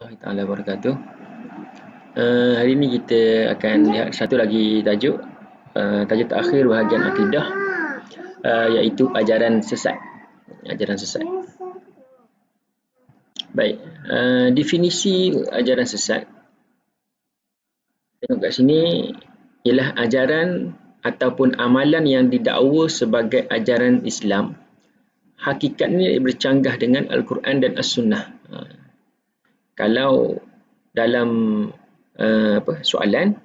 warahmatullahi taala wabarakatuh. Hari ini kita akan lihat satu lagi tajuk, tajuk terakhir bahagian akidah, iaitu ajaran sesat. Ajaran sesat. Baik, definisi ajaran sesat. Tengok kat sini ialah ajaran ataupun amalan yang didakwa sebagai ajaran Islam. Hakikatnya bercanggah dengan Al-Quran dan As-Sunnah. Kalau dalam soalan,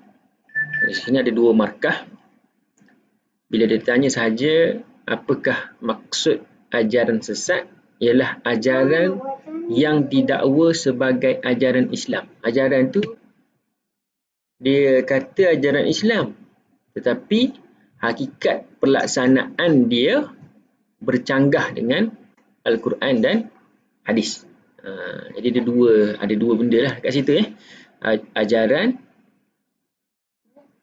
di sini ada dua markah. Bila dia tanya sahaja apakah maksud ajaran sesat, ialah ajaran yang didakwa sebagai ajaran Islam. Ajaran tu dia kata ajaran Islam, tetapi hakikat pelaksanaan dia bercanggah dengan Al-Quran dan hadis. Jadi ada dua benda lah kat situ. Ajaran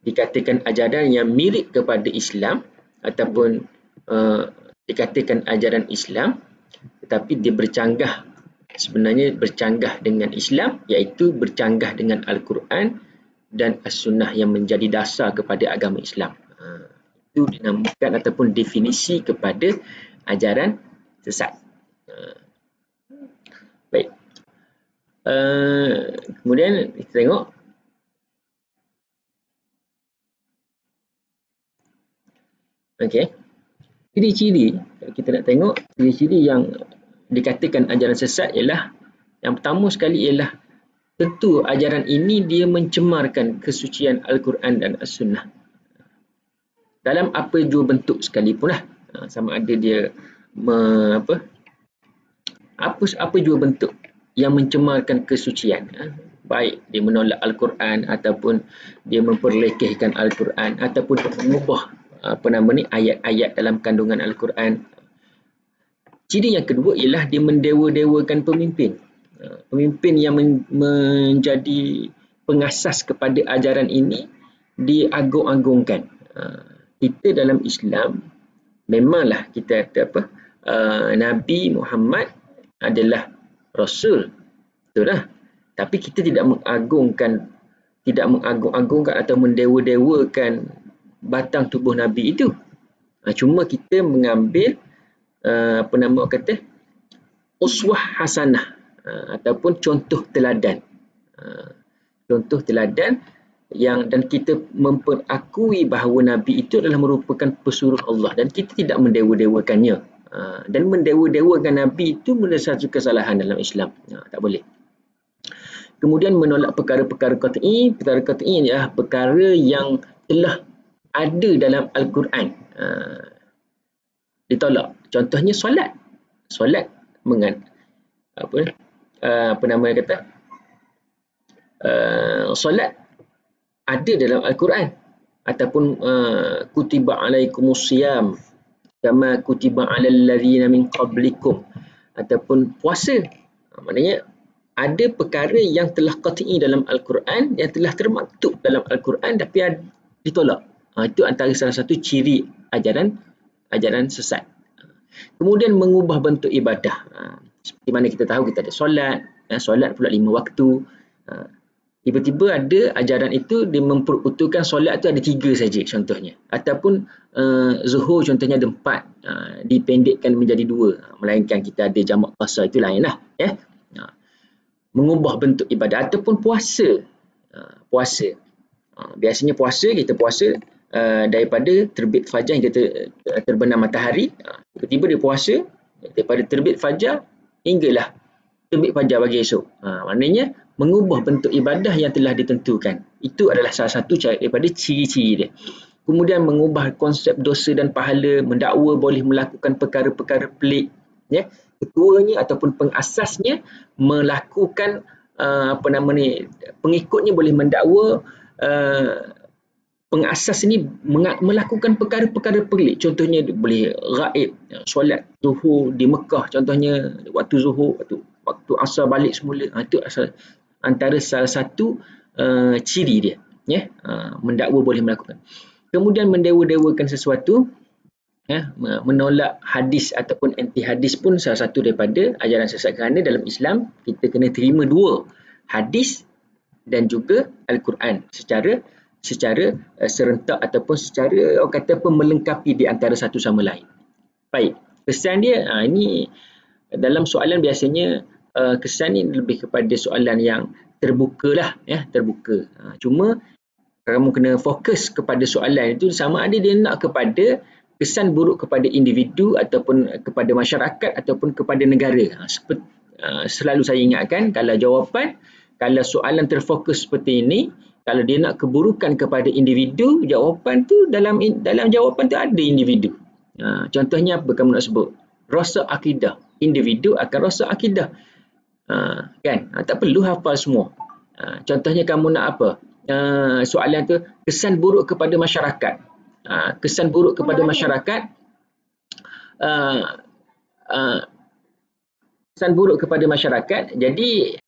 dikatakan ajaran yang mirip kepada Islam ataupun dikatakan ajaran Islam, tetapi dia sebenarnya bercanggah dengan Islam, iaitu bercanggah dengan Al-Quran dan As-Sunnah yang menjadi dasar kepada agama Islam. Itu dinamakan ataupun definisi kepada ajaran sesat. Baik. Kemudian kita tengok ciri-ciri. Kita nak tengok ciri-ciri yang dikatakan ajaran sesat ialah, yang pertama sekali ialah tentu ajaran ini dia mencemarkan kesucian Al-Quran dan As-Sunnah dalam apa jua bentuk sekalipun lah. Sama ada dia apa jua bentuk yang mencemarkan kesucian, baik dia menolak Al-Quran ataupun dia memperlekehkan Al-Quran ataupun mengubah ayat-ayat dalam kandungan Al-Quran. Ciri yang kedua ialah dia mendewa-dewakan pemimpin. Pemimpin yang menjadi pengasas kepada ajaran ini diagung-agungkan. Kita dalam Islam memanglah kita ada Nabi Muhammad adalah Rasul, betul lah. Tapi kita tidak mengagung-agungkan atau mendewa-dewakan batang tubuh Nabi itu. Cuma kita mengambil uswah hasanah ataupun contoh teladan. Contoh teladan dan kita memperakui bahawa Nabi itu adalah merupakan pesuruh Allah dan kita tidak mendewa-dewakannya. Dan mendewa-dewakan Nabi itu merupakan satu kesalahan dalam Islam. Tak boleh. Kemudian menolak perkara-perkara qat'i. Perkara qat'i adalah perkara yang telah ada dalam Al-Quran. Ditolak. Contohnya solat. Solat solat ada dalam Al-Quran, ataupun kutiba alaikumusiyam kama kutiba alal ladzina min qablikum, ataupun puasa. Maknanya ada perkara yang telah qat'i dalam Al-Quran, yang telah termaktub dalam Al-Quran tapi ditolak. Itu antara salah satu ciri ajaran sesat. Kemudian mengubah bentuk ibadah. Seperti mana kita tahu kita ada solat, solat pula 5 waktu. Tiba-tiba ada ajaran itu dia memperutukan solat itu ada 3 saja contohnya. Ataupun zuhur contohnya ada 4, dipendekkan menjadi 2. Melainkan kita ada jamak qasar, itu lain lah. Mengubah bentuk ibadah. Ataupun puasa. Biasanya kita puasa daripada terbit fajar hingga terbenam matahari. Tiba-tiba dia puasa daripada terbit fajar hinggalah terbit fajar bagi esok. Maknanya mengubah bentuk ibadah yang telah ditentukan. Itu adalah salah satu daripada ciri-ciri dia. Kemudian mengubah konsep dosa dan pahala, mendakwa boleh melakukan perkara-perkara pelik. Ketuanya ataupun pengasasnya melakukan pengikutnya boleh mendakwa pengasas ini melakukan perkara-perkara pelik. Contohnya boleh gaib, solat zuhur di Mekah contohnya, waktu zuhur, waktu asar balik semula. Itu antara salah satu ciri dia. Mendakwa boleh melakukan. Kemudian mendewa-dewakan sesuatu, menolak hadis ataupun anti hadis pun salah satu daripada ajaran sesat, kerana dalam Islam kita kena terima dua. hadis dan juga Al-Quran secara serentak ataupun secara orang kata melengkapi di antara satu sama lain. Baik, kesan dia ini dalam soalan biasanya kesan ni lebih kepada soalan yang terbuka lah, ya, terbuka. Cuma kamu kena fokus kepada soalan itu sama ada dia nak kepada kesan buruk kepada individu ataupun kepada masyarakat ataupun kepada negara. Selalu saya ingatkan kalau soalan terfokus seperti ini, kalau dia nak keburukan kepada individu, jawapan tu dalam jawapan tu ada individu. Contohnya apa kamu nak sebut? Rosak akidah. Individu akan rosak akidah. Kan? Tak perlu hafal semua. Contohnya kamu nak apa? Soalan tu kesan buruk kepada masyarakat. Kesan buruk kepada masyarakat. Kesan buruk kepada masyarakat. Jadi